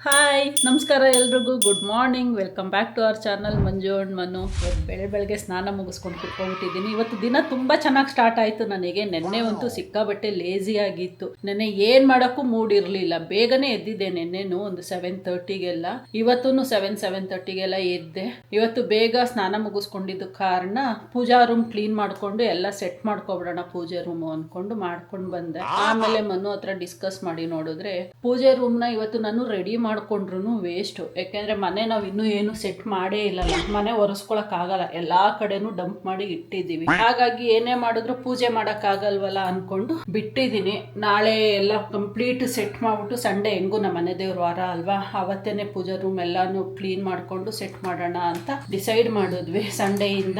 Hi ನಮಸ್ಕಾರ ಎಲ್ರಿಗೂ, good morning, welcome back to our channel Manju and Manu. ಬೆಳಗ್ಗೆ ಸ್ನಾನ ಮುಗಿಸ್ಕೊಂಡು ಕುತ್ಕೊಂಡ್ಬಿಟ್ಟಿದ್ದೀನಿ. ಇವತ್ತು ದಿನ ತುಂಬ ಚೆನ್ನಾಗಿ ಸ್ಟಾರ್ಟ್ ಆಯಿತು ನನಗೆ. ನೆನ್ನೆ ಅಂತೂ ಸಿಕ್ಕಾಬಟ್ಟೆ ಲೇಸಿ ಆಗಿತ್ತು. ನೆನ್ನೆ ಏನು ಮಾಡೋಕ್ಕೂ ಮೂಡ್ ಇರಲಿಲ್ಲ. ಬೇಗನೆ ಎದ್ದಿದ್ದೆ ನೆನ್ನೆನೂ ಒಂದು 7:30ಗೆಲ್ಲ. ಇವತ್ತೂ 7:30ಗೆಲ್ಲ ಎದ್ದೆ. ಇವತ್ತು ಬೇಗ ಸ್ನಾನ ಮುಗಿಸ್ಕೊಂಡಿದ್ದು ಕಾರಣ ಪೂಜಾ ರೂಮ್ ಕ್ಲೀನ್ ಮಾಡಿಕೊಂಡು ಎಲ್ಲ ಸೆಟ್ ಮಾಡ್ಕೊಬಿಡೋಣ ಪೂಜೆ ರೂಮು ಅಂದ್ಕೊಂಡು ಮಾಡ್ಕೊಂಡು ಬಂದೆ. ಆಮೇಲೆ ಮನು ಹತ್ರ ಡಿಸ್ಕಸ್ ಮಾಡಿ ನೋಡಿದ್ರೆ ಪೂಜೆ ರೂಮ್ನ ಇವತ್ತು ನಾನು ರೆಡಿ ಮಾಡ್ಕೊಂಡ್ರು ವೇಸ್ಟು. ಯಾಕೆಂದರೆ ಮನೆ ನಾವು ಇನ್ನೂ ಏನು ಸೆಟ್ ಮಾಡೇ ಇಲ್ಲ. ಮನೆ ಒರೆಸ್ಕೊಳಕ್ಕಾಗಲ್ಲ, ಎಲ್ಲ ಕಡೆನೂ ಡಂಪ್ ಮಾಡಿ ಇಟ್ಟಿದ್ದೀವಿ. ಹಾಗಾಗಿ ಏನೇ ಮಾಡಿದ್ರು ಪೂಜೆ ಮಾಡೋಕ್ಕಾಗಲ್ವಲ್ಲ ಅಂದ್ಕೊಂಡು ಬಿಟ್ಟಿದ್ದೀನಿ. ನಾಳೆ ಎಲ್ಲ ಕಂಪ್ಲೀಟ್ ಸೆಟ್ ಮಾಡಿಬಿಟ್ಟು ಸಂಡೇ ಹೆಂಗೂ ನಮ್ಮ ಮನೆ ದೇವ್ರ ವಾರ ಅಲ್ವಾ, ಅವತ್ತೇನೆ ಪೂಜಾ ರೂಮ್ ಎಲ್ಲಾನು ಕ್ಲೀನ್ ಮಾಡಿಕೊಂಡು ಸೆಟ್ ಮಾಡೋಣ ಅಂತ ಡಿಸೈಡ್ ಮಾಡಿದ್ವಿ. ಸಂಡೇಯಿಂದ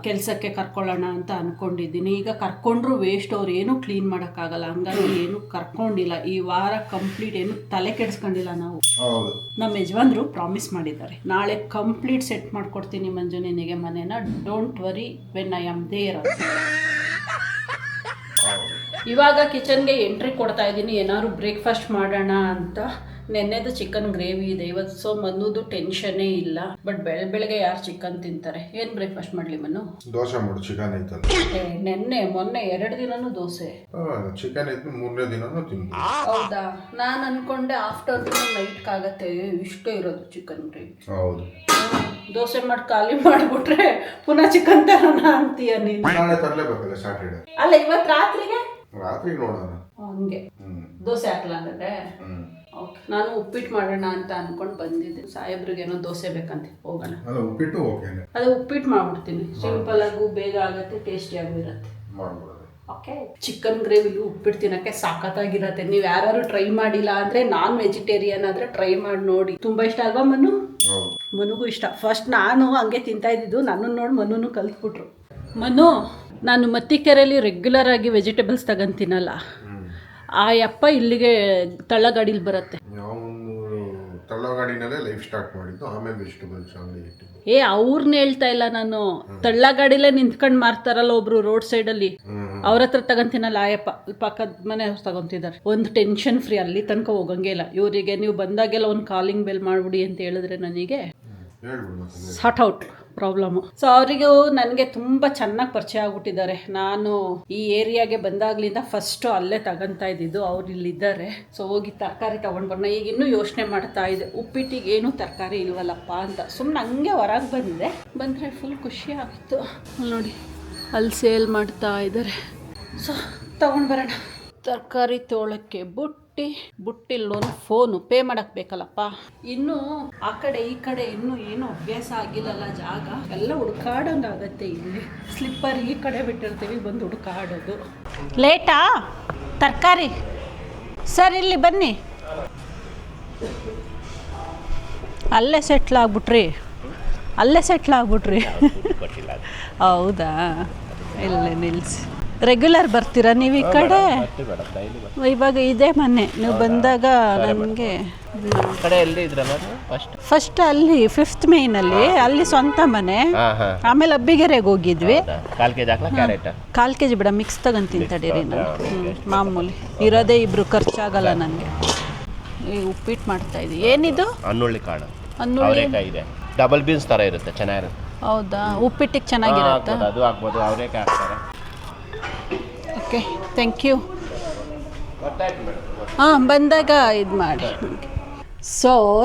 ಕೆಲಸಕ್ಕೆ ಕರ್ಕೊಳ್ಳೋಣ ಅಂತ ಅನ್ಕೊಂಡಿದ್ದೀನಿ. ಈಗ ಕರ್ಕೊಂಡ್ರು ವೇಸ್ಟ್, ಅವ್ರು ಏನು ಕ್ಲೀನ್ ಮಾಡೋಕ್ಕಾಗಲ್ಲ. ಹಂಗಾಗಿ ಏನು ಕರ್ಕೊಂಡಿಲ್ಲ ಈ ವಾರ ಕಂಪ್ಲೀಟ್. ಏನು ತಲೆ ಕೆಡಿಸ್ಕೊಂಡಿಲ್ಲ ನಾವು. ನಮ್ಮ ಯಜಮಾನ್ರು ಪ್ರಾಮಿಸ್ ಮಾಡಿದ್ದಾರೆ, ನಾಳೆ ಕಂಪ್ಲೀಟ್ ಸೆಟ್ ಮಾಡ್ಕೊಡ್ತೀನಿ ಮಂಜು ನಿನಗೆ ಮನೇನ, don't worry when I am there. ಇವಾಗ ಕಿಚನ್ಗೆ ಎಂಟ್ರಿ ಕೊಡ್ತಾ ಇದ್ದೀನಿ, ಏನಾದ್ರು ಬ್ರೇಕ್ಫಾಸ್ಟ್ ಮಾಡೋಣ ಅಂತ. ನೆನ್ನೆದು ಚಿಕನ್ ಗ್ರೇವಿ ಇದೆ ಇವತ್ತು, ಸೊ ಮನ್ನುದು ಟೆನ್ಷನ್ನೇ ಇಲ್ಲ. ಬಟ್ ಬೆಳಗ್ಗೆ ಯಾರು ಚಿಕನ್ ತಿಂತಾರೆ? ಏನು ಬ್ರೇಕ್ಫಾಸ್ಟ್ ಮಾಡಲಿ ಮನು? ದೋಸೆ ಮಾಡು, ಚಿಕನ್ ಐತಲ್ಲ. ಮೊನ್ನೆ 2 ದಿನನೂ ದೋಸೆ. ಚಿಕನ್ ಐತೆ, 3ನೇ ದಿನನೂ ತಿಂದು. ಹೌದಾ? ನಾನು ಅನ್ಕೊಂಡೆ ಆಫ್ಟರ್ನೂನ್ ನೈಟ್ಗಾಗತ್ತೆ ಇಷ್ಟೇ ಇರೋದು ಚಿಕನ್ ಗ್ರೇವಿ. ಹೌದು, ದೋಸೆ ಮಾಡಿ ಖಾಲಿ ಮಾಡಿಬಿಟ್ರೆ ಪುನಃ ಚಿಕನ್ ತರೋಣ ಅಂತೀಯ ನೀನು? ನಾಳೆ ತರಲೇಬೇಕಲ್ಲ ಸ್ಯಾಟರ್ಡೆ. ಅಲ್ಲ, ಇವತ್ತು ರಾತ್ರಿ ನೋಡೋಣ. ಹಂಗೆ ದೋಸೆ ಹಾಕ್ಲಾ ಅಂದ್ರೆ? ಓಕೆ, ನಾನು ಉಪ್ಪಿಟ್ಟು ಮಾಡೋಣ ಅಂತ ಅನ್ಕೊಂಡು ಬಂದಿದ್ದೆ. ಸಾಹೇಬ್ರಿಗೇನೋ ದೋಸೆ ಬೇಕಂತ, ಹೋಗೋಣ. ಉಪ್ಪಿಟ್ಟು ಓಕೆ, ಅದು ಉಪ್ಪಿಟ್ಟು ಮಾಡ್ಬಿಡ್ತೀನಿ. ಸಿಂಪಲ್ ಆಗು, ಬೇಗ ಆಗತ್ತೆ, ಟೇಸ್ಟಿಯಾಗೂ ಇರತ್ತೆ. ಓಕೆ, ಚಿಕನ್ ಗ್ರೇವಿಲಿ ಉಪ್ಪಿಟ್ಟು ತಿನ್ನಕ್ಕೆ ಸಾಕತ್ತಾಗಿರತ್ತೆ. ನೀವು ಯಾರು ಟ್ರೈ ಮಾಡಿಲ್ಲ ಅಂದ್ರೆ, ನಾನ್ ವೆಜಿಟೇರಿಯನ್ ಆದ್ರೆ ಟ್ರೈ ಮಾಡಿ ನೋಡಿ. ತುಂಬಾ ಇಷ್ಟ ಅಲ್ವಾ ಮನು? ಮನುಗೂ ಇಷ್ಟ. ಫಸ್ಟ್ ನಾನು ಹಂಗೆ ತಿಂತಾ ಇದ್ದಿದ್ದು, ನನ್ನನ್ನು ನೋಡಿ ಮನುನು ಕಲ್ತ್ಬಿಟ್ರು. ಮನು, ನಾನು ಮತ್ತಿಕೆರೆಯಲ್ಲಿ ರೆಗ್ಯುಲರ್ ಆಗಿ ವೆಜಿಟೇಬಲ್ಸ್ ತಗೊಂತೀನಲ್ಲ, ಆ ಯಪ್ಪ ಇಲ್ಲಿಗೆ ತಳ್ಳಗಾಡಿಲಿ ಬರುತ್ತೆ. ತಳ್ಳಗಾಡಿನಲ್ಲೇ ಲೈಫ್ ಸ್ಟಾರ್ಟ್ ಮಾಡಿದ್ದು, ಆಮೇಲೆ ವೆಜಿಟೇಬಲ್ಸ್ ಅಂಗಡಿ ಇಟ್ಟಿದ್ದು. ಅವ್ರನ್ನ ಹೇಳ್ತಾ ಇಲ್ಲ ನಾನು, ತಳ್ಳಗಾಡಿಲೇ ನಿಂತ್ಕೊಂಡು ಮಾರ್ತಾರಲ್ಲ ಒಬ್ರು ರೋಡ್ ಸೈಡಲ್ಲಿ, ಅವ್ರ ಹತ್ರ ತಗೊಂತೀನಲ್ಲ ಆ ಯಪ್ಪ, ಪಕ್ಕದ ಮನೆ ಅವ್ರು ತಗೊಂತಿದ್ದಾರೆ. ಒಂದು ಟೆನ್ಷನ್ ಫ್ರೀ, ಅಲ್ಲಿ ತನಕ ಹೋಗಂಗೆ ಇಲ್ಲ. ಇವರಿಗೆ ನೀವು ಬಂದಾಗೆಲ್ಲ ಒಂದು ಕಾಲಿಂಗ್ ಬೆಲ್ ಮಾಡ್ಬಿಡಿ ಅಂತ ಹೇಳಿದ್ರೆ ನನಗೆ ಸಾರ್ಟ್ ಔಟ್ ಪ್ರಾಬ್ಲಮ್ಮು. ಸೊ ಅವರಿಗೂ ನನಗೆ ತುಂಬ ಚೆನ್ನಾಗಿ ಪರಿಚಯ ಆಗ್ಬಿಟ್ಟಿದ್ದಾರೆ. ನಾನು ಈ ಏರಿಯಾಗೆ ಬಂದಾಗ್ಲಿಂದ ಫಸ್ಟು ಅಲ್ಲೇ ತಗೊಂತಾ ಇದ್ದಿದ್ದು. ಅವ್ರು ಇಲ್ಲಿದ್ದಾರೆ. ಸೊ ಹೋಗಿ ತರಕಾರಿ ತೊಗೊಂಡು ಬರೋಣ. ಈಗ ಇನ್ನೂ ಯೋಚನೆ ಮಾಡ್ತಾ ಇದೆ, ಉಪ್ಪಿಟ್ಟಿಗೆ ಏನು ತರಕಾರಿ ಇಲ್ವಲ್ಲಪ್ಪ ಅಂತ. ಸುಮ್ಮನೆ ಹಂಗೆ ಹೊರಗೆ ಬಂದರೆ ಫುಲ್ ಖುಷಿ ಆಗಿತ್ತು. ನೋಡಿ, ಅಲ್ಲಿ ಸೇಲ್ ಮಾಡ್ತಾ ಇದ್ದಾರೆ. ಸೊ ತೊಗೊಂಡು ಬರೋಣ. ತರಕಾರಿ ತೊಗೊಳಕ್ಕೆ ಬುಟ್ಟಿಲ್ಲೊಂದು ಫೋನು ಪೇ ಮಾಡಕ್ಕೆ ಬೇಕಲ್ಲಪ್ಪ. ಇನ್ನು ಆ ಕಡೆ ಈ ಕಡೆ ಇನ್ನೂ ಏನು ಅಭ್ಯಾಸ ಆಗಿಲ್ಲಲ್ಲ, ಜಾಗ ಎಲ್ಲ ಹುಡುಕಾಡೋಂಗಾಗತ್ತೆ. ಇಲ್ಲಿ ಸ್ಲಿಪ್ಪರ್ ಈ ಕಡೆ ಬಿಟ್ಟಿರ್ತೀವಿ, ಬಂದು ಹುಡುಕಾಡೋದು. ಲೇಟಾ ತರಕಾರಿ? ಸರ್ ಇಲ್ಲಿ ಬನ್ನಿ. ಅಲ್ಲೇ ಸೆಟ್ಲ್ ಆಗ್ಬಿಟ್ರಿ? ಹೌದಾ? ಇಲ್ಲೇ ನಿಲ್ಲಿಸಿ. ರೆಗ್ಯುಲರ್ ಬರ್ತೀರಾ ನೀವು ಈ ಕಡೆ? ಇವಾಗ ಇದೇ ಮನೆ, ನೀವು ಬಂದಾಗ ನನಗೆ ಫಸ್ಟ್ ಅಲ್ಲಿ 5th ಮೇನಲ್ಲಿ ಅಲ್ಲಿ ಸ್ವಂತ ಮನೆ, ಆಮೇಲೆ ಅಬ್ಬಿಗೆರೆಗೆ ಹೋಗಿದ್ವಿ. 1/4 kg ಬಿಡ, ಮಿಕ್ಸ್ ತಗೊಂತೀನಿ ತಡೀರಿ. ನಾನು ಮಾಮೂಲಿ ಇರೋದೇ ಇಬ್ರು, ಖರ್ಚಾಗಲ್ಲ ನನಗೆ. ಈಗ ಉಪ್ಪಿಟ್ಟು ಮಾಡ್ತಾ ಇದ್ದೀವಿ. ಏನಿದು? ಅನ್ನುಳ್ಳಿ ಕಾಳು, ಅವರೆಕಾಯಿ ಇದೆ, ಡಬಲ್ ಬೀನ್ಸ್ ಥರ ಇರುತ್ತೆ, ಚೆನ್ನಾಗಿರುತ್ತೆ. ಹೌದಾ? ಉಪ್ಪಿಟ್ಟಿಗೆ ಚೆನ್ನಾಗಿರುತ್ತೆ. ಅದು ಹಾಕ್ಬೋದು, ಅವರೆಕಾಯಿ ಹಾಕ್ತಾರೆ. Okay, thank you. ಬಂದಾಗ ಇದು ಮಾಡಿ. ಸೊ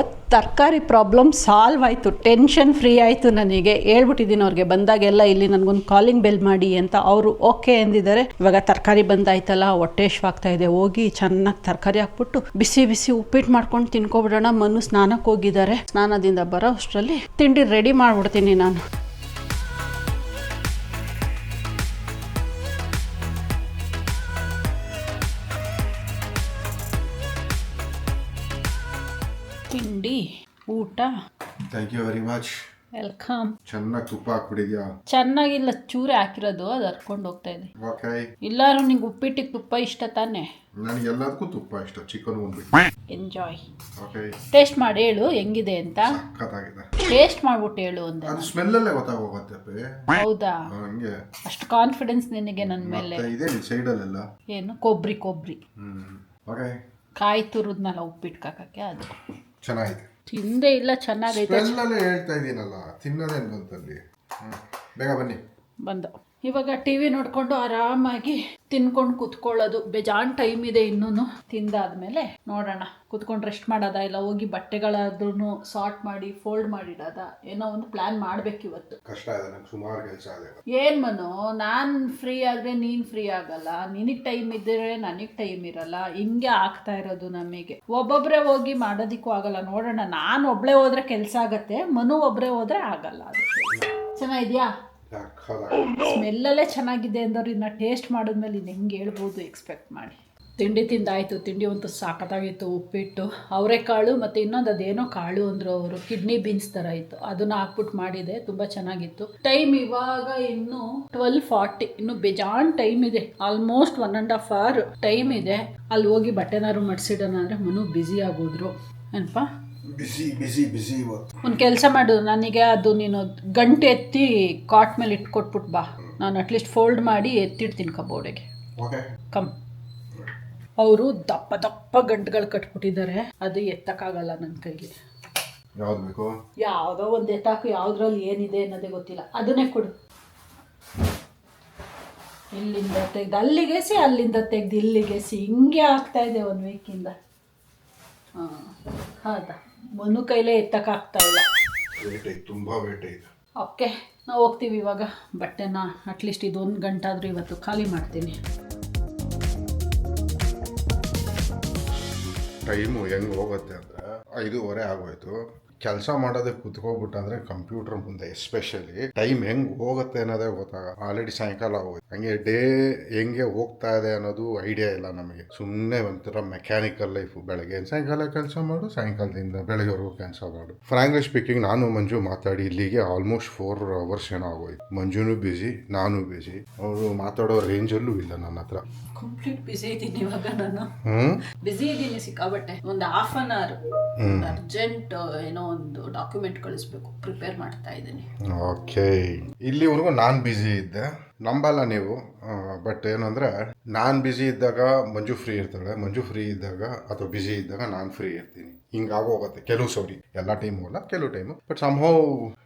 ತರಕಾರಿ ಪ್ರಾಬ್ಲಮ್ ಸಾಲ್ವ್ ಆಯಿತು, ಟೆನ್ಷನ್ ಫ್ರೀ ಆಯಿತು. ನನಗೆ ಹೇಳ್ಬಿಟ್ಟಿದ್ದೀನಿ ಅವ್ರಿಗೆ ಬಂದಾಗೆಲ್ಲ, ಇಲ್ಲಿ ನನಗೊಂದು ಕಾಲಿಂಗ್ ಬೆಲ್ ಮಾಡಿ ಅಂತ. ಅವರು ಓಕೆ ಅಂದಿದ್ದಾರೆ. ಇವಾಗ ತರಕಾರಿ ಬಂದಾಯ್ತಲ್ಲ, ಹೊಟ್ಟೆ ಹಶ್ವಾಗ್ತಾ ಇದೆ. ಹೋಗಿ ಚೆನ್ನಾಗಿ ತರಕಾರಿ ಹಾಕ್ಬಿಟ್ಟು ಬಿಸಿ ಬಿಸಿ ಉಪ್ಪಿಟ್ಟು ಮಾಡ್ಕೊಂಡು ತಿನ್ಕೊಬಿಡೋಣ. ಮನು ಸ್ನಾನಕ್ಕೆ ಹೋಗಿದ್ದಾರೆ. ಸ್ನಾನದಿಂದ ಬರೋ ಅಷ್ಟರಲ್ಲಿ ತಿಂಡಿ ರೆಡಿ ಮಾಡಿಬಿಡ್ತೀನಿ ನಾನು. ತಿಂಡಿ, ಊಟ. Thank you very much. Welcome. ಚೆನ್ನಾಗಿ ತುಪ್ಪ ಹಾಕ್ಬಿಟ್ಟಿದ್ಯಾ? ಚೆನ್ನಾಗಿಲ್ಲ, ಚೂರೆ ಹಾಕಿರೋದು, ಅದು ಹರ್ಕೊಂಡು ಹೋಗ್ತಾ ಇದೆ. ಓಕೆ. ಇಲ್ಲಾರು ನಿಂಗೆ ಉಪ್ಪಿಟ್ಟಿಗೆ ತುಪ್ಪ ಇಷ್ಟ ತಾನೆ? ನನಗೆ ಎಲ್ಲದಕ್ಕೂ ತುಪ್ಪ ಇಷ್ಟ, ಚಿಕನ್ ಬಂದ್ಬಿಟ್ಟು. ಎಂಜಾಯ್. ಓಕೆ, ಟೇಸ್ಟ್ ಮಾಡಿ ಹೇಳು ಹೆಂಗಿದೆ ಅಂತ. ಸಖತ್ತಾಗಿದೆ. ಟೇಸ್ಟ್ ಮಾಡ್ಬಿಟ್ಟು ಹೇಳು ಅಂದೆ. ಅದು ಸ್ಮೆಲ್ ಅಲ್ಲೇ ಗೊತ್ತಾಗೋಗುತ್ತೆ. ಹೌದಾ? ಹಂಗೆ ಅಷ್ಟು ಕಾನ್ಫಿಡೆನ್ಸ್ ನಿನಗೆ ನನ್ನ ಮೇಲೆ? ಇದೆ ಸೈಡ್ ಅಲ್ಲೆಲ್ಲ. ಏನು ಕೊಬ್ಬರಿ? ಓಕೆ. ಕಾಯಿ ತುರಿದ್ನಲ್ಲ ಉಪ್ಪಿಟ್ಟು ಕಾಕಕ್ಕೆ, ಅದು ಚೆನ್ನಾಗಿದೆ. ತಿಂದೇ ಇಲ್ಲ, ಚೆನ್ನಾಗೈತೆ. ಸ್ಮೆಲ್ಲಲ್ಲೇ ಹೇಳ್ತಾ ಇದ್ದೀನಲ್ಲ, ತಿನ್ನೋದೇನು ಅಂತಲ್ಲಿ. ಬೇಗ ಬನ್ನಿ. ಬಂದು ಇವಾಗ ಟಿ ವಿ ನೋಡ್ಕೊಂಡು ಆರಾಮಾಗಿ ತಿನ್ಕೊಂಡು ಕುತ್ಕೊಳ್ಳೋದು. ಬೇಜಾನ್ ಟೈಮ್ ಇದೆ ಇನ್ನೂ. ತಿಂದಾದ್ಮೇಲೆ ನೋಡೋಣ, ಕುತ್ಕೊಂಡು ರೆಸ್ಟ್ ಮಾಡೋದ, ಇಲ್ಲ ಹೋಗಿ ಬಟ್ಟೆಗಳಾದ್ರೂ ಸಾರ್ಟ್ ಮಾಡಿ ಫೋಲ್ಡ್ ಮಾಡಿಡೋದ, ಏನೋ ಒಂದು ಪ್ಲಾನ್ ಮಾಡ್ಬೇಕು ಇವತ್ತು. ಕಷ್ಟ ಇದೆ, ನಂಗೆ ಸುಮಾರು ಕೆಲಸ ಇದೆ. ಏನ್ ಮನು, ನಾನು ಫ್ರೀ ಆದರೆ ನೀನು ಫ್ರೀ ಆಗಲ್ಲ, ನಿನಗೆ ಟೈಮ್ ಇದ್ದರೆ ನನಗೆ ಟೈಮ್ ಇರಲ್ಲ, ಹಿಂಗೆ ಆಗ್ತಾ ಇರೋದು ನಮಗೆ. ಒಬ್ಬೊಬ್ಬರೇ ಹೋಗಿ ಮಾಡೋದಕ್ಕೂ ಆಗಲ್ಲ. ನೋಡೋಣ, ನಾನು ಒಬ್ಬಳೇ ಹೋದ್ರೆ ಕೆಲಸ ಆಗತ್ತೆ, ಮನು ಒಬ್ಬರೇ ಹೋದ್ರೆ ಆಗಲ್ಲ. ಅದಕ್ಕೆ ಚೆನ್ನಾಗಿದ್ಯಾ? ಸ್ಮೆಲ್ಲಲ್ಲೇ ಚೆನ್ನಾಗಿದೆ ಅಂದವ್ರು ಇನ್ನು ಟೇಸ್ಟ್ ಮಾಡಿದ್ಮೇಲೆ ಇನ್ನು ಹೆಂಗೆ ಹೇಳ್ಬೋದು ಎಕ್ಸ್ಪೆಕ್ಟ್ ಮಾಡಿ. ತಿಂಡಿ ತಿಂದಾಯಿತು. ತಿಂಡಿ ಅಂತೂ ಸಾಕತ್ತಾಗಿತ್ತು. ಉಪ್ಪಿಟ್ಟು, ಅವರೆಕಾಳು ಮತ್ತು ಇನ್ನೊಂದು ಅದೇನೋ ಕಾಳು ಅಂದರು ಅವರು, ಕಿಡ್ನಿ ಬೀನ್ಸ್ ಥರ ಇತ್ತು, ಅದನ್ನು ಹಾಕ್ಬಿಟ್ಟು ಮಾಡಿದೆ. ತುಂಬ ಚೆನ್ನಾಗಿತ್ತು. ಟೈಮ್ ಇವಾಗ ಇನ್ನು 12:40, ಇನ್ನು ಬೇಜಾನ್ ಟೈಮ್ ಇದೆ. ಆಲ್ಮೋಸ್ಟ್ 1.5 hour ಟೈಮ್ ಇದೆ. ಅಲ್ಲಿ ಹೋಗಿ ಬಟ್ಟೆನಾರು ಮಡ್ಸಿಡೋಣ ಅಂದರೆ ಮನು ಬ್ಯುಸಿ ಆಗೋದ್ರು. ಏನಪ್ಪ ಬಿಸಿ ಇವತ್ತು. ಒಂದು ಕೆಲಸ ಮಾಡು, ನನಗೆ ಅದು ನೀನು ಗಂಟೆ ಎತ್ತಿ ಕಾಟ್ ಮೇಲೆ ಇಟ್ಕೊಟ್ಬಿಟ್ಟು ಬಾ, ನಾನು ಅಟ್ಲೀಸ್ಟ್ ಫೋಲ್ಡ್ ಮಾಡಿ ಎತ್ತಿಡ್ತೀನಿ ಕಬೋರ್ಡಿಗೆ. ಕಮ್. ಅವರು ದಪ್ಪ ದಪ್ಪ ಗಂಟುಗಳು ಕಟ್ಬಿಟ್ಟಿದ್ದಾರೆ, ಅದು ಎತ್ತಕ್ಕಾಗಲ್ಲ ನನ್ನ ಕೈಲಿ. ಯಾವ್ದು ಬೇಕು? ಯಾವುದೋ ಒಂದು ಎತ್ತಾಕು, ಯಾವುದ್ರಲ್ಲಿ ಏನಿದೆ ಅನ್ನೋದೇ ಗೊತ್ತಿಲ್ಲ. ಅದನ್ನೇ ಕೊಡು. ಇಲ್ಲಿಂದ ತೆಗ್ದು ಅಲ್ಲಿಗೆಸಿ, ಅಲ್ಲಿಂದ ತೆಗ್ದು ಇಲ್ಲಿಗೆಸಿ, ಹಿಂಗೆ ಆಗ್ತಾ ಇದೆ 1 ವೀಕಿಂದ. ಹಾಂ, ಹೌದಾ? ಮನು ಕೈಲೇ ಎತ್ತಕ್ಕಾಗ್ತಾ ಇಲ್ಲ. ತುಂಬ ವೇಟ್ ಇದೆ. ಓಕೆ, ನಾವು ಹೋಗ್ತೀವಿ ಇವಾಗ. ಬಟ್ಟೆನ ಅಟ್ಲೀಸ್ಟ್ ಇದು 1 ಗಂಟೆ ಆದರೂ ಇವತ್ತು ಖಾಲಿ ಮಾಡ್ತೀನಿ. ಟೈಮು ಹೆಂಗೆ ಹೋಗುತ್ತೆ ಅಂದರೆ 5:30 ಆಗೋಯ್ತು. ಕೆಲಸ ಮಾಡೋದಕ್ಕೆ ಕುತ್ಕೋಗ್ಬಿಟ್ಟಂದ್ರೆ ಕಂಪ್ಯೂಟರ್ ಮುಂದೆ ಎಸ್ಪೆಷಲಿ ಟೈಮ್ ಹೆಂಗೆ ಹೋಗುತ್ತೆ ಅನ್ನೋದೇ ಗೊತ್ತಾಗ. ಆಲ್ರೆಡಿ ಸಾಯಂಕಾಲ ಆಗೋಯ್ತು. ಹಂಗೆ ಡೇ ಹೆಂಗೆ ಹೋಗ್ತಾ ಇದೆ ಅನ್ನೋದು ಐಡಿಯಾ ಇಲ್ಲ ನಮಗೆ. ಸುಮ್ಮನೆ ಒಂಥರ ಮೆಕ್ಯಾನಿಕಲ್ ಲೈಫು. ಬೆಳಗ್ಗೆ ಸಾಯಂಕಾಲ ಕೆಲಸ ಮಾಡು, ಸಾಯಂಕಾಲದಿಂದ ಬೆಳಗ್ಗೆವರೆಗೂ ಕೆಲಸ ಮಾಡು. ಫ್ರಾಂಕ್ಲಿ ಸ್ಪೀಕಿಂಗ್, ನಾನು ಮಂಜು ಮಾತಾಡಿ ಇಲ್ಲಿಗೆ ಆಲ್ಮೋಸ್ಟ್ 4 hours ಏನೋ ಆಗೋಯ್ತು. ಮಂಜುನೂ ಬ್ಯುಸಿ, ನಾನು ಬ್ಯುಸಿ. ಅವರು ಮಾತಾಡೋ ರೇಂಜಲ್ಲೂ ಇಲ್ಲ ನನ್ನ ಹತ್ರ. ಕಂಪ್ಲೀಟ್ ಬ್ಯುಸಿ ಇದ್ದೀನಿ ಇವಾಗ. ನಾನು ಬ್ಯುಸಿ ಇದ್ದೀನಿ ಸಿಕ್ಕಾಬಟ್ಟೆ. ಒಂದು 1/2 hour ಅರ್ಜೆಂಟ್ ಏನೋ ಒಂದು ಡಾಕ್ಯುಮೆಂಟ್ ಕಳಿಸ್ಬೇಕು, ಪ್ರಿಪೇರ್ ಮಾಡ್ತಾ ಇದ್ದೀನಿ. ಓಕೆ, ಇಲ್ಲಿವರೆಗೂ ನಾನು ಬ್ಯುಸಿ ಇದ್ದೆ, ನಂಬಲ್ಲ ನೀವು. ಬಟ್ ಏನಂದರೆ, ನಾನು ಬ್ಯುಸಿ ಇದ್ದಾಗ ಮಂಜು ಫ್ರೀ ಇರ್ತಾಳೆ, ಮಂಜು ಫ್ರೀ ಇದ್ದಾಗ ಅಥವಾ ಬ್ಯುಸಿ ಇದ್ದಾಗ ನಾನು ಫ್ರೀ ಇರ್ತೀನಿ. ಹಿಂಗಾಗೋಗುತ್ತೆ ಕೆಲವು ಸರಿ. ಎಲ್ಲ ಟೈಮು ಅಲ್ಲ, ಕೆಲವು ಟೈಮು. ಬಟ್ ಸಂಹೌ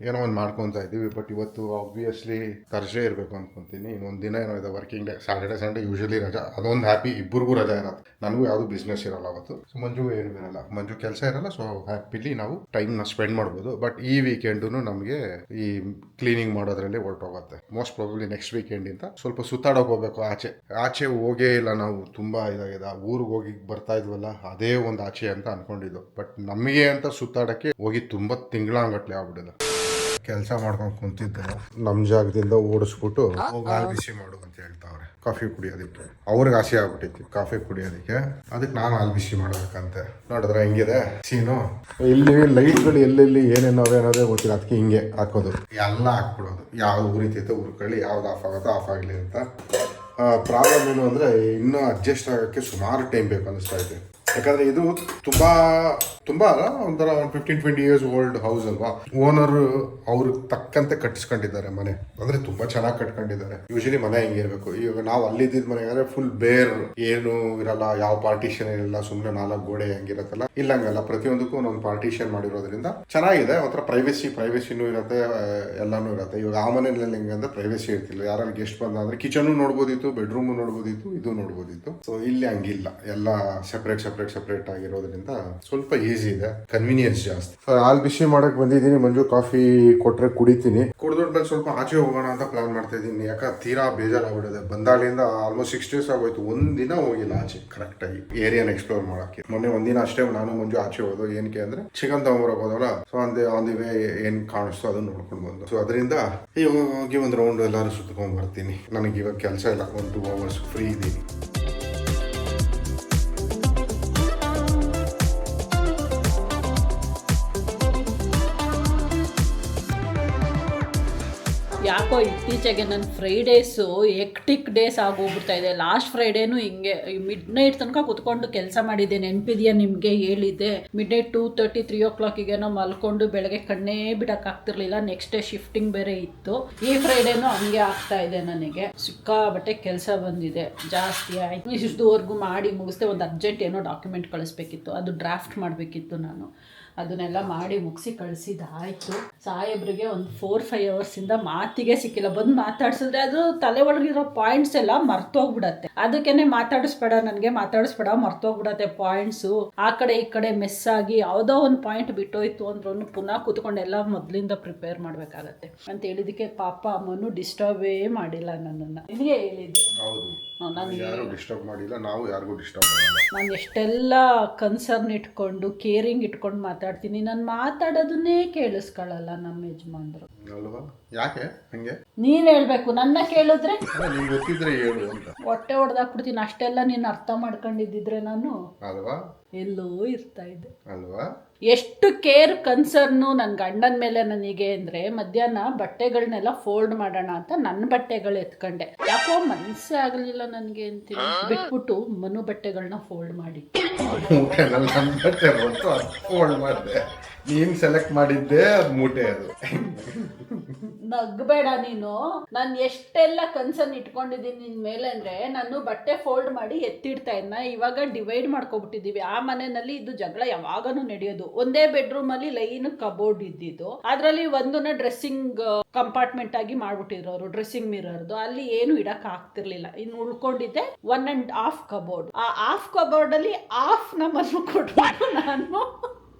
ಏನೋ ಒಂದು ಮಾಡ್ಕೊತಾ ಇದ್ದೀವಿ. ಬಟ್ ಇವತ್ತು ಆಬ್ವಿಯಸ್ಲಿ ಥರ್ಸ್ಡೇ ಇರಬೇಕು ಅಂದ್ಕೊತೀನಿ. ಇನ್ನೊಂದು ದಿನ ಏನೋ ಇದೆ working day. Saturday Sunday usually ರಜಾ. ಅದೊಂದು ಹ್ಯಾಪಿ, ಇಬ್ಬರಿಗೂ ರಜಾ ಇರತ್ತೆ. ನನಗೂ ಯಾವುದು ಬಿಸ್ನೆಸ್ ಇರಲ್ಲ ಅವತ್ತು. ಸೊ ಮಂಜುಗೂ ಏನೂ ಇರಲ್ಲ, ಮಂಜು ಕೆಲಸ ಇರಲ್ಲ. ಸೊ ಹ್ಯಾಪಿಲಿ ನಾವು ಟೈಮ್ನ ಸ್ಪೆಂಡ್ ಮಾಡ್ಬೋದು. ಬಟ್ ಈ ವೀಕೆಂಡು ನಮಗೆ ಈ ಕ್ಲೀನಿಂಗ್ ಮಾಡೋದ್ರಲ್ಲಿ ಹೊರಟೋಗುತ್ತೆ. ಮೋಸ್ಟ್ ಪ್ರಾಬಬ್ಲಿ ನೆಕ್ಸ್ಟ್ ವೀಕೆಂಡಿಂದ ಸ್ವಲ್ಪ ಸುತ್ತಾಡೋಕೆ ಹೋಗ್ಬೇಕು. ಆಚೆ ಹೋಗೇ ಇಲ್ಲ ನಾವು. ತುಂಬ ಇದಾಗಿದೆ. ಊರಿಗೆ ಹೋಗಿ ಬರ್ತಾ ಇದ್ವಲ್ಲ, ಅದೇ ಒಂದು ಆಚೆ ಅಂತ ಅನ್ಕೊಂಡಿದ್ದು. ಬಟ್ ನಮಗೆ ಅಂತ ಸುತ್ತಾಡಕ್ಕೆ ಹೋಗಿ ತುಂಬ ತಿಂಗಳಂಗಟ್ಲೆ ಆಗ್ಬಿಟ್ಟಿದೆ. ಕೆಲಸ ಮಾಡ್ಕೊಂಡು ಕುಂತಿದ್ದೆ, ನಮ್ಮ ಜಾಗದಿಂದ ಓಡಿಸ್ಬಿಟ್ಟು ಹಾಲು ಬಿಸಿ ಮಾಡು ಅಂತ ಹೇಳ್ತಾವ್ರೆ ಕಾಫಿ ಕುಡಿಯೋದಕ್ಕೆ. ಅವ್ರಿಗೆ ಆಸೆ ಆಗ್ಬಿಟ್ಟಿತ್ತು ಕಾಫಿ ಕುಡಿಯೋದಕ್ಕೆ, ಅದಕ್ಕೆ ನಾನು ಹಾಲು ಬಿಸಿ ಮಾಡ್ಬೇಕಂತೆ. ನೋಡಿದ್ರೆ ಹೆಂಗಿದೆ ಸೀನು. ಇಲ್ಲಿ ಲೈಟ್ಗಳು ಎಲ್ಲೆಲ್ಲಿ ಏನೇನವೆ ಅನ್ನೋದೇ ಗೊತ್ತಿಲ್ಲ. ಅದಕ್ಕೆ ಹಿಂಗೆ ಹಾಕೋದು, ಎಲ್ಲ ಹಾಕ್ಬಿಡೋದು. ಯಾವ್ದು ಉರಿತೈತೆ ಉರ್ಕೊಳ್ಳಿ, ಯಾವ್ದು ಆಫ್ ಆಗುತ್ತೋ ಆಫ್ ಆಗಲಿ ಅಂತ. ಪ್ರಾಬ್ಲಮ್ ಏನು ಅಂದರೆ, ಇನ್ನೂ ಅಡ್ಜಸ್ಟ್ ಆಗೋಕ್ಕೆ ಸುಮಾರು ಟೈಮ್ ಬೇಕು ಅನ್ನಿಸ್ತಾ ಇದೆ. ಯಾಕಂದರೆ ಇದು ತುಂಬ ಒಂಥರ 15-20 years ಓಲ್ಡ್ ಹೌಸ್ ಅಲ್ವಾ. ಓನರ್ ಅವ್ರಿಗೆ ತಕ್ಕಂತೆ ಕಟ್ಟಿಸ್ಕೊಂಡಿದ್ದಾರೆ ಮನೆ. ಅಂದರೆ ತುಂಬ ಚೆನ್ನಾಗಿ ಕಟ್ಕೊಂಡಿದ್ದಾರೆ. ಯೂಶಲಿ ಮನೆ ಹಿಂಗಿರ್ಬೇಕು. ಇವಾಗ ನಾವು ಅಲ್ಲಿದ್ದ ಮನೆ ಅಂದರೆ ಫುಲ್ ಬೇರ್, ಏನು ಇರಲ್ಲ, ಯಾವ ಪಾರ್ಟಿಷನ್ ಇರಲ್ಲ, ಸುಮ್ಮನೆ 4 ಗೋಡೆ ಹೆಂಗಿರತ್ತಲ್ಲ, ಇಲ್ಲಂಗಲ್ಲ. ಪ್ರತಿಯೊಂದಕ್ಕೂ ಒಂದೊಂದು ಪಾರ್ಟಿಷನ್ ಮಾಡಿರೋದ್ರಿಂದ ಚೆನ್ನಾಗಿದೆ. ಒಂಥರ ಪ್ರೈವೇಸಿನೂ ಇರುತ್ತೆ, ಎಲ್ಲನೂ ಇರುತ್ತೆ. ಇವಾಗ ಆ ಮನೆಯಲ್ಲಿ ಹೆಂಗೆ ಅಂದರೆ ಪ್ರೈವೇಸಿ ಇರ್ತಿಲ್ಲ. ಯಾರಲ್ಲಿ ಗೆಸ್ಟ್ ಬಂದ್ರೆ ಕಿಚನ್ನು ನೋಡ್ಬೋದಿತ್ತು, ಬೆಡ್ರೂಮು ನೋಡ್ಬೋದಿತ್ತು, ಇದು ನೋಡ್ಬೋದಿತ್ತು. ಸೊ ಇಲ್ಲಿ ಹಂಗಿಲ್ಲ, ಎಲ್ಲ ಸೆಪ್ರೇಟ್ ಆಗಿರೋದ್ರಿಂದ ಸ್ವಲ್ಪ ಈಸಿ ಇದೆ, ಕನ್ವೀನಿಯನ್ಸ್ ಜಾಸ್ತಿ. ಹಾಲು ಬಿಸಿ ಮಾಡಕ್ ಬಂದಿದ್ದೀನಿ. ಮಂಜು ಕಾಫಿ ಕೊಟ್ರೆ ಕುಡಿತೀನಿ. ಕುಡಿದ್ಮೇಲೆ ಸ್ವಲ್ಪ ಆಚೆ ಹೋಗೋಣ ಅಂತ ಪ್ಲಾನ್ ಮಾಡ್ತಾ ಇದ್ದೀನಿ. ಯಾಕಂದ್ರೆ ತೀರಾ ಬೇಜಾರಾಗ್ಬಿಟ್ಟಿದೆ. ಬಂದಾಗಲಿಂದ ಆಲ್ಮೋಸ್ಟ್ 6 days ಆಗೋಯ್ತು. ಒಂದಿನ ಹೋಗಿಲ್ಲ ಆಚೆ ಕರೆಕ್ಟಾಗಿ ಏರಿಯಾನ ಎಕ್ಸ್ಪ್ಲೋರ್ ಮಾಡಕ್ಕೆ. ಮೊನ್ನೆ ಒಂದಿನ ಅಷ್ಟೇ ನಾನು ಮಂಜು ಆಚೆ ಹೋದೋ. ಏನಕ್ಕೆ ಅಂದ್ರೆ ಚಿಕನ್ ತಗೊಂಬರಕ್ ಹೋದವಲ್ಲ. ಸೊ ಆನ್ ದಿ ವೇ ಏನ್ ಕಾಣಿಸ್ತೋ ಅದನ್ನ ನೋಡ್ಕೊಂಡು ಬಂದು. ಸೊ ಅದರಿಂದ ಇವಾಗ ಹೋಗಿ ಒಂದು ರೌಂಡ್ ಎಲ್ಲರೂ ಸುತ್ಕೊಂಡ್ ಬರ್ತೀನಿ. ನನಗೆ ಇವಾಗ ಕೆಲಸ ಇಲ್ಲ, 1-2 hours ಫ್ರೀ ಇದ್ದೀನಿ. ಯಾಕೋ ಇತ್ತೀಚೆಗೆ ನನ್ನ ಫ್ರೈಡೇಸು ಎಕ್ಟಿಕ್ ಡೇಸ್ ಆಗೋಗ್ಬಿಡ್ತಾ ಇದೆ. ಲಾಸ್ಟ್ ಫ್ರೈಡೇನು ಹಿಂಗೆ ಮಿಡ್ ನೈಟ್ ತನಕ ಕುತ್ಕೊಂಡು ಕೆಲಸ ಮಾಡಿದ್ದೆ. ನೆನಪಿದೆಯಾ ನಿಮಗೆ? ಹೇಳಿದ್ದೆ ಮಿಡ್-ನೈಟ್ 2:30-3 o'clock ಮಲ್ಕೊಂಡು ಬೆಳಗ್ಗೆ ಕಣ್ಣೇ ಬಿಡೋಕ್ಕಾಗ್ತಿರ್ಲಿಲ್ಲ. ನೆಕ್ಸ್ಟ್ ಡೇ ಶಿಫ್ಟಿಂಗ್ ಬೇರೆ ಇತ್ತು. ಈ ಫ್ರೈಡೇನು ಹಂಗೆ ಆಗ್ತಾ ಇದೆ. ನನಗೆ ಸಿಕ್ಕಾಬಟ್ಟೆ ಕೆಲಸ ಬಂದಿದೆ, ಜಾಸ್ತಿ ಆಯಿತು. ಇಷ್ಟುವರೆಗೂ ಮಾಡಿ ಮುಗಿಸ್ದೆ. ಒಂದು ಅರ್ಜೆಂಟ್ ಏನೋ ಡಾಕ್ಯುಮೆಂಟ್ ಕಳಿಸ್ಬೇಕಿತ್ತು, ಅದು ಡ್ರಾಫ್ಟ್ ಮಾಡಬೇಕಿತ್ತು ನಾನು. ಅದನ್ನೆಲ್ಲ ಮಾಡಿ ಮುಗಿಸಿ ಕಳಿಸಿದಾಯಿತು. ಸಾಹೇಬ್ರಿಗೆ ಒಂದು 4-5 ಅವರ್ಸಿಂದ ಮಾತಿಗೆ ಸಿಕ್ಕಿಲ್ಲ. ಬಂದು ಮಾತಾಡ್ಸಿದ್ರೆ ಅದು ತಲೆ ಒಳಗಿರೋ ಪಾಯಿಂಟ್ಸ್ ಎಲ್ಲ ಮರ್ತೋಗ್ಬಿಡತ್ತೆ. ಅದಕ್ಕೇನೆ ಮಾತಾಡಿಸ್ಬೇಡ, ನನಗೆ ಮಾತಾಡಿಸ್ಬೇಡ, ಮರ್ತೋಗ್ಬಿಡತ್ತೆ ಪಾಯಿಂಟ್ಸು. ಆ ಕಡೆ ಈ ಕಡೆ ಮಿಸ್ ಆಗಿ ಯಾವುದೋ ಒಂದು ಪಾಯಿಂಟ್ ಬಿಟ್ಟೋಯ್ತು ಅಂದ್ರೂ ಪುನಃ ಕೂತ್ಕೊಂಡೆಲ್ಲ ಮೊದಲಿಂದ ಪ್ರಿಪೇರ್ ಮಾಡಬೇಕಾಗತ್ತೆ ಅಂತ ಹೇಳಿದಕ್ಕೆ ಪಾಪ ಅಮ್ಮನು ಡಿಸ್ಟರ್ಬೇ ಮಾಡಿಲ್ಲ ನನ್ನನ್ನು. ನಿನಗೆ ಹೇಳಿದ್ದು ಹೌದು, ಯಾರು ಡಿಸ್ಟರ್ಬ್ ಮಾಡಿಲ್ಲ, ನಾವು ಯಾರಿಗೂ ಡಿಸ್ಟರ್ಬ್ ಮಾಡಲ್ಲ. ನಾನು ಎಷ್ಟೆಲ್ಲ ಕನ್ಸರ್ನ್ ಇಟ್ಕೊಂಡು ಕೇರಿಂಗ್ ಇಟ್ಕೊಂಡು ಮಾತಾಡ್ತೀನಿ, ನಾನು ಮಾತಾಡೋದನ್ನೇ ಕೇಳಿಸ್ಕೊಳ್ಳಲ್ಲ ನಮ್ಮ ಯಜಮಾನ್ರು ಅಲ್ವಾ? ಯಾಕೆ ಹಂಗೆ? ನೀನ್ ಹೇಳ್ಬೇಕು, ನನ್ನ ಕೇಳಿದ್ರೆ ನಿಂಗೆ ಗೊತ್ತಿದ್ರೆ ಹೇಳು ಅಂತ. ಹೊಟ್ಟೆ ಹೊಡೆದಾಕ್ಬಿಡ್ತೀನಿ. ಅಷ್ಟೆಲ್ಲ ನೀನು ಅರ್ಥ ಮಾಡ್ಕೊಂಡಿದ್ದಿದ್ರೆ ನಾನು ಅಲ್ವಾ ಎಲ್ಲೋ ಇರ್ತಾ ಇದ್ದೆ ಅಲ್ವಾ? ಎಷ್ಟು ಕೇರ್ ಕನ್ಸರ್ನು ನನ್ನ ಗಂಡನ ಮೇಲೆ ನನಗೆ ಅಂದರೆ, ಮಧ್ಯಾಹ್ನ ಬಟ್ಟೆಗಳನ್ನೆಲ್ಲ ಫೋಲ್ಡ್ ಮಾಡೋಣ ಅಂತ ನನ್ನ ಬಟ್ಟೆಗಳು ಎತ್ಕೊಂಡೆ. ಯಾಕೋ ಮನಸ್ಸೇ ಆಗಲಿಲ್ಲ ನನಗೆ ಅಂತೀನಿ. ಬಿಟ್ಬಿಟ್ಟು ಮನು ಬಟ್ಟೆಗಳನ್ನ ಫೋಲ್ಡ್ ಮಾಡಿ ಮೂಟೆನಲ್ಲಿ ನನ್ನ ಬಟ್ಟೆ ಬಂತು, ಅದು ಫೋಲ್ಡ್ ಮಾಡಿದೆ. ನೀನು ಸೆಲೆಕ್ಟ್ ಮಾಡಿದ್ದೆ ಅದು ಮೂಟೆ. ಅದು ನಗ್ಬೇಡ ನೀನು. ನಾನು ಎಷ್ಟೆಲ್ಲ ಕನ್ಸರ್ನ್ ಇಟ್ಕೊಂಡಿದ್ದೀನಿ ನಿನ್ನ ಮೇಲೆ ಅಂದರೆ, ನಾನು ಬಟ್ಟೆ ಫೋಲ್ಡ್ ಮಾಡಿ ಎತ್ತಿಡ್ತಾ ಇದ್ನ. ಇವಾಗ ಡಿವೈಡ್ ಮಾಡ್ಕೊಬಿಟ್ಟಿದ್ದೀವಿ. ಆ ಮನೆಯಲ್ಲಿ ಇದು ಜಗಳ ಯಾವಾಗನೂ ನಡೆಯೋದು. ಒಂದೇ ಬೆಡ್ರೂಮಲ್ಲಿ ಲೈನ್ ಕಬೋರ್ಡ್ ಇದ್ದಿದ್ದು, ಅದರಲ್ಲಿ ಒಂದನ್ನ ಡ್ರೆಸ್ಸಿಂಗ್ ಕಂಪಾರ್ಟ್ಮೆಂಟ್ ಆಗಿ ಮಾಡ್ಬಿಟ್ಟಿದ್ರು ಅವರು, ಡ್ರೆಸ್ಸಿಂಗ್ ಮಿರರ್ದು. ಅಲ್ಲಿ ಏನು ಇಡಕ್ ಆಗ್ತಿರ್ಲಿಲ್ಲ. ಇನ್ನು ಉಳ್ಕೊಂಡಿದ್ದೆ 1.5 ಕಬೋರ್ಡ್. ಆ 1/2 ಕಬೋರ್ಡ್ ಅಲ್ಲಿ 1/2 ನಮ್ಮನ್ನು ಕೊಟ್ಬಿಟ್ಟು ನಾನು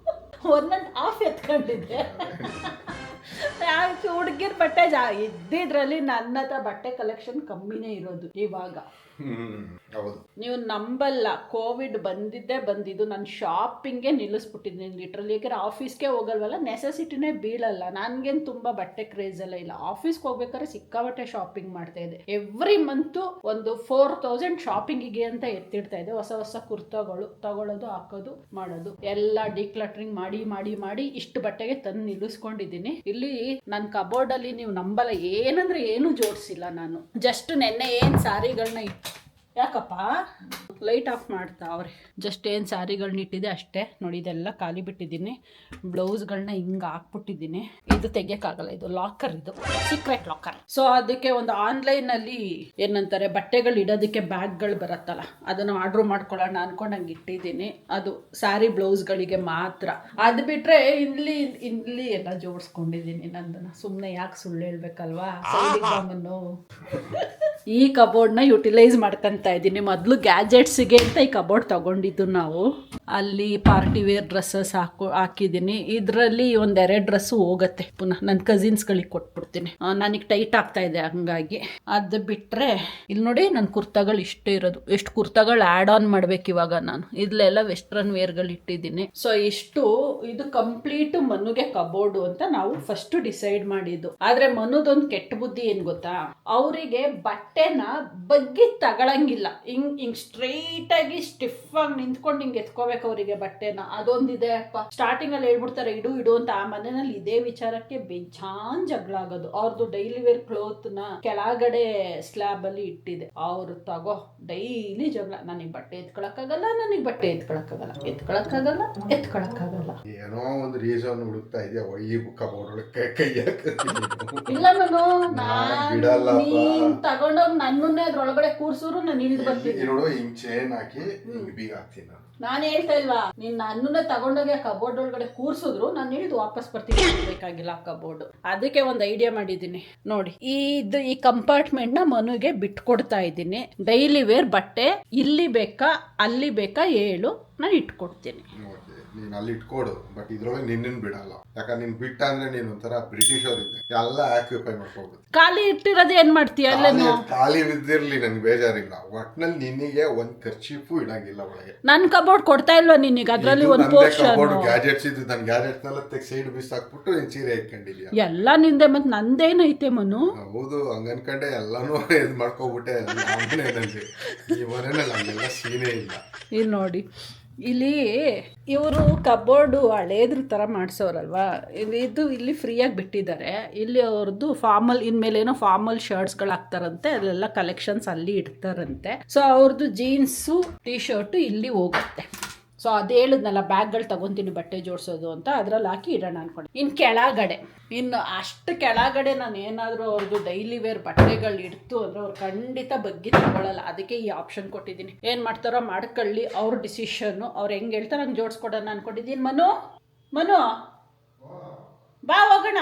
1.5 ಎತ್ಕೊಂಡಿದ್ದೆ. ಹುಡುಗಿರ್ ಬಟ್ಟೆ ಇದ್ದಿದ್ರಲ್ಲಿ ನನ್ನ ಹತ್ರ ಬಟ್ಟೆ ಕಲೆಕ್ಷನ್ ಕಮ್ಮಿನೇ ಇರೋದು ಇವಾಗ. ಹೌದು, ನೀವು ನಂಬಲ್ಲ, ಕೋವಿಡ್ ಬಂದಿದ್ದು ನಾನು ಶಾಪಿಂಗೇ ನಿಲ್ಲಿಸ್ಬಿಟ್ಟಿದ್ದೀನಿ ಲಿಟ್ರಲಿ. ಯಾಕಂದ್ರೆ ಆಫೀಸ್ಗೆ ಹೋಗಲ್ವಲ್ಲ, ನೆಸೆಸಿಟಿನೇ ಬೀಳಲ್ಲ. ನನಗೇನು ತುಂಬ ಬಟ್ಟೆ ಕ್ರೇಜ್ ಎಲ್ಲ ಇಲ್ಲ. ಆಫೀಸ್ಗೆ ಹೋಗ್ಬೇಕಾದ್ರೆ ಸಿಕ್ಕಾಬಟ್ಟೆ ಶಾಪಿಂಗ್ ಮಾಡ್ತಾ ಇದ್ದೆ. ಎವ್ರಿ ಮಂತು ಒಂದು 4,000 ಶಾಪಿಂಗಿಗೆ ಅಂತ ಎತ್ತಿಡ್ತಾ ಇದ್ದೆ. ಹೊಸ ಕುರ್ತಾಗಳು ತಗೊಳ್ಳೋದು, ಹಾಕೋದು, ಮಾಡೋದು ಎಲ್ಲ ಡಿಕ್ಲಟ್ರಿಂಗ್ ಮಾಡಿ ಮಾಡಿ ಮಾಡಿ ಇಷ್ಟು ಬಟ್ಟೆಗೆ ತಂದು ನಿಲ್ಲಿಸ್ಕೊಂಡಿದ್ದೀನಿ. ಇಲ್ಲಿ ನನ್ನ ಕಬೋರ್ಡಲ್ಲಿ ನೀವು ನಂಬಲ್ಲ, ಏನಂದ್ರೆ ಏನು ಜೋಡಿಸಿಲ್ಲ ನಾನು. ಜಸ್ಟ್ ನೆನ್ನೆ ಏನು ಸಾರಿಗಳನ್ನ ಯಾಕಪ್ಪ ಲೈಟ್ ಆಫ್ ಮಾಡ್ತಾ ಅವ್ರೆ, ಜಸ್ಟ್ ಏನು ಸ್ಯಾರಿಗಳನ್ನ ಇಟ್ಟಿದೆ ಅಷ್ಟೇ ನೋಡಿ. ಇದೆಲ್ಲ ಖಾಲಿ ಬಿಟ್ಟಿದ್ದೀನಿ. ಬ್ಲೌಸ್ಗಳನ್ನ ಹಿಂಗೆ ಹಾಕ್ಬಿಟ್ಟಿದ್ದೀನಿ. ಇದು ತೆಗಿಯೋಕ್ಕಾಗಲ್ಲ, ಇದು ಲಾಕರ್, ಇದು ಸೀಕ್ರೆಟ್ ಲಾಕರ್. ಸೊ ಅದಕ್ಕೆ ಒಂದು ಆನ್ಲೈನಲ್ಲಿ ಏನಂತಾರೆ ಬಟ್ಟೆಗಳು ಇಡೋದಕ್ಕೆ ಬ್ಯಾಗ್ಗಳು ಬರುತ್ತಲ್ಲ, ಅದನ್ನು ಆರ್ಡ್ರ್ ಮಾಡ್ಕೊಳ್ಳೋಣ ಅನ್ಕೊಂಡು ಹಂಗೆ ಇಟ್ಟಿದ್ದೀನಿ. ಅದು ಸ್ಯಾರಿ ಬ್ಲೌಸ್ಗಳಿಗೆ ಮಾತ್ರ. ಅದು ಬಿಟ್ಟರೆ ಇಲ್ಲಿ ಎಲ್ಲ ಜೋಡಿಸ್ಕೊಂಡಿದ್ದೀನಿ ನಂದನ್ನು. ಸುಮ್ಮನೆ ಯಾಕೆ ಸುಳ್ಳು ಹೇಳ್ಬೇಕಲ್ವಾ? ಸೈಡಿಗೆ ಈ ಕಬೋರ್ಡ್ನ ಯುಟಿಲೈಸ್ ಮಾಡ್ಕೊತಾ ಇದ್ದೀನಿ. ಮೊದಲು ಗ್ಯಾಜೆಟ್ಸಿಗೆ ಅಂತ ಈ ಕಬೋರ್ಡ್ ತಗೊಂಡಿದ್ದು ನಾವು. ಅಲ್ಲಿ ಪಾರ್ಟಿ ವೇರ್ ಡ್ರೆಸ್ಸಸ್ ಹಾಕಿದ್ದೀನಿ. ಇದರಲ್ಲಿ 1-2 ಡ್ರೆಸ್ಸು ಹೋಗುತ್ತೆ, ಪುನಃ ನನ್ನ ಕಸಿನ್ಸ್ಗಳಿಗೆ ಕೊಟ್ಬಿಡ್ತೀನಿ. ನನಗೆ ಟೈಟ್ ಆಗ್ತಾ ಇದೆ ಹಂಗಾಗಿ. ಅದು ಬಿಟ್ಟರೆ ಇಲ್ಲಿ ನೋಡಿ ನನ್ನ ಕುರ್ತಾಗಳು ಇಷ್ಟೇ ಇರೋದು. ಎಷ್ಟು ಕುರ್ತಾಗಳು ಆ್ಯಡ್ ಆನ್ ಮಾಡ್ಬೇಕು ಇವಾಗ ನಾನು. ಇಲ್ಲೆಲ್ಲ ವೆಸ್ಟ್ರನ್ ವೇರ್ಗಳು ಇಟ್ಟಿದ್ದೀನಿ. ಸೊ ಇದು ಕಂಪ್ಲೀಟ್ ಮನುಗೆ ಕಬೋರ್ಡು ಅಂತ ನಾವು ಫಸ್ಟ್ ಡಿಸೈಡ್ ಮಾಡಿದ್ದು. ಆದರೆ ಮನುದೊಂದು ಕೆಟ್ಟ ಬುದ್ಧಿ ಏನು ಗೊತ್ತಾ, ಅವರಿಗೆ ಬಟ್ಟೆನ ಬಗ್ಗಿ ತಗೊಳಂಗಿಲ್ಲ. ಹಿಂಗ್ ಸ್ಟ್ರೈಟ್ ಆಗಿ ಸ್ಟಿಫ್ ಆಗಿ ನಿಂತ್ಕೊಂಡು ಹಿಂಗೆ ಎತ್ಕೋಬೇಕು ಅವರಿಗೆ ಬಟ್ಟೆನ. ಅದೊಂದಿದೆ ಅಪ್ಪ. ಸ್ಟಾರ್ಟಿಂಗ್ ಅಲ್ಲಿ ಹೇಳ್ಬಿಡ್ತಾರೆ ಇಡು ಅಂತ. ಆ ಮನೆಯಲ್ಲಿ ಇದೇ ವಿಚಾರಕ್ಕೆ ಬೇಜಾನ್ ಜಗಳ ಆಗೋದು. ಅವ್ರದ್ದು ಡೈಲಿ ವೇರ್ ಕ್ಲೋತ್ ನ ಕೆಳಗಡೆ ಸ್ಲ್ಯಾಬ್ ಅಲ್ಲಿ ಇಟ್ಟಿದೆ. ಅವ್ರು ತಗೋ ಡೈಲಿ ಜಗಳ. ನನಗೆ ಬಟ್ಟೆ ಎತ್ಕೊಳಕ್ಕಾಗಲ್ಲ, ನನಗೆ ಬಟ್ಟೆ ಎತ್ಕೊಳಕ್ಕಾಗಲ್ಲ. ಏನೋ ಒಂದು ರೀಸನ್ ಹುಡುಕ್ತಾ ಇದೆಯಾ ಈ ಕಬೋರ್ಡ್ ಒಳಗೆ ಕೈ ಇಲ್ಲ ನೀನ್ ತಗೊಂಡೋಗಿ ನನ್ನನ್ನೇ ಅದ್ರೊಳಗಡೆ ಕೂರ್ಸೂರು ನಾನು ಇಳಿದು ಬರ್ತೀನಿ. ಹಿಂಗ್ ಚೇನ್ ಹಾಕಿ ಹಿಂಗ್ ಬೀಗ ಹಾಕ್ತೀನಿ. ನಾನು ಹೇಳ್ತಾ ಇಲ್ವಾ, ನೀನ್ ನನ್ನನ್ನೇ ತಗೊಂಡೋಗಿ ಆ ಕಬೋರ್ಡ್ ಒಳಗಡೆ ಕೂರ್ಸಿದ್ರು ನಾನು ಇಳಿದು ವಾಪಸ್ ಬರ್ತೀನಿ. ಬೇಕಾಗಿಲ್ಲ ಆ ಕಬೋರ್ಡ್. ಅದಕ್ಕೆ ಒಂದು ಐಡಿಯಾ ಮಾಡಿದ್ದೀನಿ ನೋಡಿ. ಈ ಕಂಪಾರ್ಟ್ಮೆಂಟ್ ನ ಮನುಗೆ ಬಿಟ್ಕೊಡ್ತಾ ಇದ್ದೀನಿ. ಡೈಲಿ ವೇರ್ ಬಟ್ಟೆ ಇಲ್ಲಿ ಬೇಕಾ ಅಲ್ಲಿ ಬೇಕಾ ಹೇಳು, ನಾನು ಇಟ್ಕೊಡ್ತೀನಿ. ನೀನ್ ಅಲ್ಲಿ ಇಟ್ಕೊಡು, ಬಟ್ ಇದ್ರೊಳಗೆ ನಿನ್ನ ಬಿಡಲ್ಲ. ಯಾಕಂದ್ರೆ ನೀನ್ ಬಿಟ್ಟ ಅಂದ್ರೆ ನೀನ್ ಒಂಥರ ಬ್ರಿಟಿಷ್ ಅವ್ರ ಇದ್ದೆ, ಎಲ್ಲ ಆಕ್ಯುಪೈ ಮಾಡ್ಕೋಬಹುದು. ಖಾಲಿ ಇಟ್ಟಿರೋದು ಏನ್ ಮಾಡ್ತೀಯ? ಖಾಲಿ ಬಿದ್ದಿರ್ಲಿ ನನ್ಗೆ ಬೇಜಾರಿಲ್ಲ. ಒಟ್ನಲ್ಲಿ ನಿನಗೆ ಒಂದ್ ಖರ್ಚಿಪು ಇಡಂಗಿಲ್ಲ ಒಳಗೆ. ನನ್ ಕಬೋರ್ಡ್ ಕೊಡ್ತಾ ಇಲ್ವಾ ನಿನಗೆ? ಅದ್ರಲ್ಲಿ ಒಂದ್ ಪೋರ್ಷನ್ ಗ್ಯಾಜೆಟ್ಸ್ ಇದ್ದು ನನ್ ಗ್ಯಾಜೆಟ್ಸ್ ನೆಲ್ಲ ಸೈಡ್ ಬಿಸ್ ಹಾಕ್ಬಿಟ್ಟು ನೀನ್ ಸೀರೆ ಇಟ್ಕೊಂಡಿದ್ಯಾ. ಎಲ್ಲ ನಿಂದೆ. ಮತ್ ನಂದೇನೈತೆ ಮನು? ಹೌದು, ಹಂಗ ಅನ್ಕೊಂಡೆ ಎಲ್ಲಾನು ಇದ್ ಮಾಡ್ಕೋಬಿಟ್ಟೆ. ಈ ಮನೆಯಲ್ಲಿ ಹಂಗೆಲ್ಲ ಸೀನೇ ಇಲ್ಲ. ಇಲ್ಲಿ ನೋಡಿ, ಇಲ್ಲಿ ಇವರು ಕಬೋರ್ಡು ಹಳೇದ್ರ ಥರ ಮಾಡಿಸೋರಲ್ವಾ. ಇಲ್ಲಿ ಫ್ರೀಯಾಗಿ ಬಿಟ್ಟಿದ್ದಾರೆ. ಇಲ್ಲಿ ಅವ್ರದ್ದು ಫಾರ್ಮಲ್, ಇನ್ಮೇಲೇನೋ ಫಾರ್ಮಲ್ ಶರ್ಟ್ಸ್ಗಳು ಹಾಕ್ತಾರಂತೆ. ಅಲ್ಲೆಲ್ಲ ಕಲೆಕ್ಷನ್ಸ್ ಅಲ್ಲಿ ಇಡ್ತಾರಂತೆ. ಸೊ ಅವ್ರದ್ದು ಜೀನ್ಸು ಟೀ ಶರ್ಟು ಇಲ್ಲಿ ಹೋಗುತ್ತೆ. ಸೊ ಅದು ಹೇಳಿದ್ನಲ್ಲ, ಬ್ಯಾಗ್ಗಳು ತಗೊತೀನಿ ಬಟ್ಟೆ ಜೋಡಿಸೋದು ಅಂತ, ಅದ್ರಲ್ಲಿ ಹಾಕಿ ಇಡೋಣ ಅನ್ಕೊಂಡು. ಇನ್ನು ಅಷ್ಟು ಕೆಳಗಡೆ ನಾನು ಏನಾದರೂ ಅವ್ರದ್ದು ಡೈಲಿ ವೇರ್ ಬಟ್ಟೆಗಳು ಇಡ್ತು ಅಂದರೆ ಅವ್ರು ಖಂಡಿತ ಬಗ್ಗಿ ತಗೊಳ್ಳಲ್ಲ. ಅದಕ್ಕೆ ಈ ಆಪ್ಷನ್ ಕೊಟ್ಟಿದ್ದೀನಿ. ಏನು ಮಾಡ್ತಾರೋ ಮಾಡ್ಕೊಳ್ಳಿ, ಅವ್ರ ಡಿಸಿಷನ್ನು. ಅವ್ರು ಹೆಂಗೆ ಹೇಳ್ತಾರೆ ಹಂಗೆ ಜೋಡಿಸ್ಕೊಡೋಣ ಅನ್ಕೊಂಡಿದ್ದೀನಿ. ಮನು ಬಾ ಹೋಗೋಣ.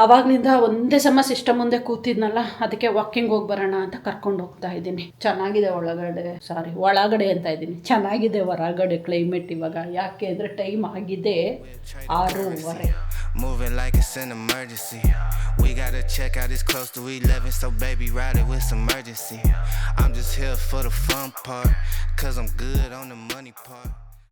ಅವಾಗ್ಲಿಂದ ಒಂದೇ ಸಮ ಸಿಸ್ಟಮ್ ಮುಂದೆ ಕೂತಿದ್ನಲ್ಲ, ಅದಕ್ಕೆ ವಾಕಿಂಗ್ ಹೋಗಿ ಬರೋಣ ಅಂತ ಕರ್ಕೊಂಡು ಹೋಗ್ತಾ ಇದ್ದೀನಿ. ಚೆನ್ನಾಗಿದೆ ಒಳಗಡೆ ಅಂತ ಇದ್ದೀನಿ, ಚೆನ್ನಾಗಿದೆ ಹೊರಗಡೆ ಕ್ಲೈಮೇಟ್ ಇವಾಗ. ಯಾಕೆ ಅಂದರೆ ಟೈಮ್ ಆಗಿದೆ 6:30. Moving like it's an emergency. We gotta check out, it's close to 11, so baby ride it with some urgency. I'm just here for the fun part, cause I'm good on the money part.